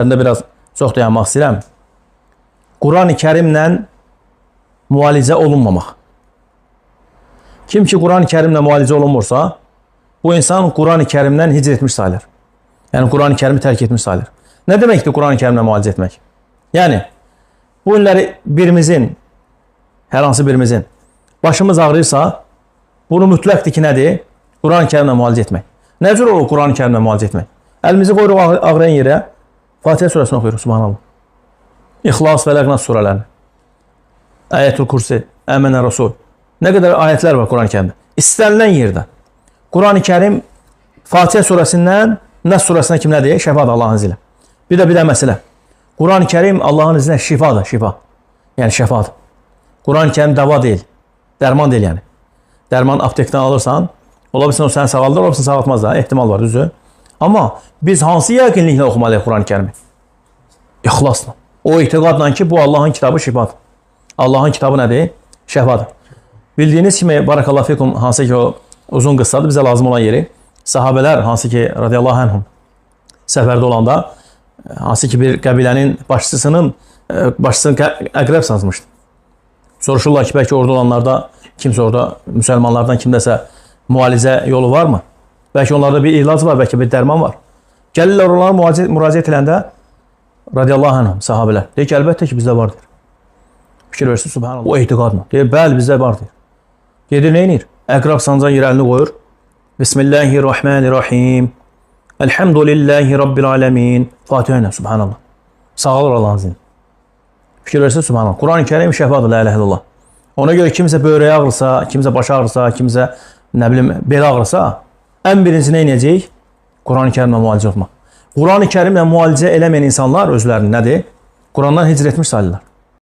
Mən də biraz çox dayanmaq istəyirəm. Quran-ı Kərimlə müalicə olunmamaq. Kim ki Quran-ı Kərimlə müalicə olunmursa, bu insan Quran-ı Kərimdən hicr etmiş sayılır. Yəni Quran-ı Kərimi tərk etmiş sayılır. Nə deməkdir Quran-ı Kərimlə müalicə etmək? Yəni bu günləri birimizin, hər hansı birimizin başımız ağrıyırsa, bunu mütləqdir ki, nədir? Quran-ı Kərimlə müalicə etmək. Nə cür olur Quran-ı Kərimlə müalicə etmək? Əlimizi qoyuruq ağrıyan yerə, Fatihə surəsini oxuyuruq, subhanallah. İxlas və Ləqnas surələrini. Əyətül Kursi, Əmənə Rasul. Nə qədər ayətlər var Quran-ı Kərimdə. İstənilən yerdə. Quran-ı Kərim Fatihə surəsindən Nəs surəsinə kim nədir? Şəfadır Allahın izni ilə. Bir də məsələ. Quran-ı Kərim Allahın izni ilə şifadır, şifa. Yəni şəfadır. Quran-ı Kərim dava deyil, dərman deyil yəni. Dərman aptekdən alırsan, ola bilsin o səni sağaldır, ola bilsin sağaltmaz da, ehtimal var, düzdür. Amma biz hansı yəqinliklə oxumalıyıq Quran-ı Kərimi? İxlasla. O etiqadla ki, bu Allahın kitabı şifadır. Allahın kitabı nədir? Şəfadır. Bildiyiniz kimi, barakallahu fikum, hansı ki o uzun qıssadır, bizə lazım olan yeri. Sahabələr, hansı ki, radiyallahu anhum, səfərdə olanda, hansı ki bir qəbilənin başçısını əqrəb sazmışdı. Soruşurlar ki, bəlkə orada olanlarda, kimsə orada, müsəlmanlardan kimdəsə müalicə yolu varmı? Bəlkə onlarda bir ilac var, bəlkə bir dərman var. Gəlirlər onlara müraciət eləndə, radiyallahu anhum, sahabələr, deyir ki, əlbəttə ki, bizdə vardır. Fikir versin, subhanallah. O etiqadla. Deyir, bəli, bizdə vardır. Gedir, neynir? Əqrab sancan yer əlini qoyur. Bismillahirrahmanirrahim. Elhamdülillahi Rabbil alemin. Fatihə ilə, subhanallah. Sağalır Allah'ın izni. Fikir versin, subhanallah. Quran-ı Kərim şəfadır, la ilahe illallah. Ona görə kimsə böyrəyə ağrısa, kimsə başı ağrısa, kimsə, nə bilim, bel ağrısa, ən birinci nə inəcək? Quran-ı Kərimlə müalicə olmaq. Quran-ı Kərimlə müalicə eləməyən insanlar özlərini nədir? Qurandan hicr etmiş sayılırlar.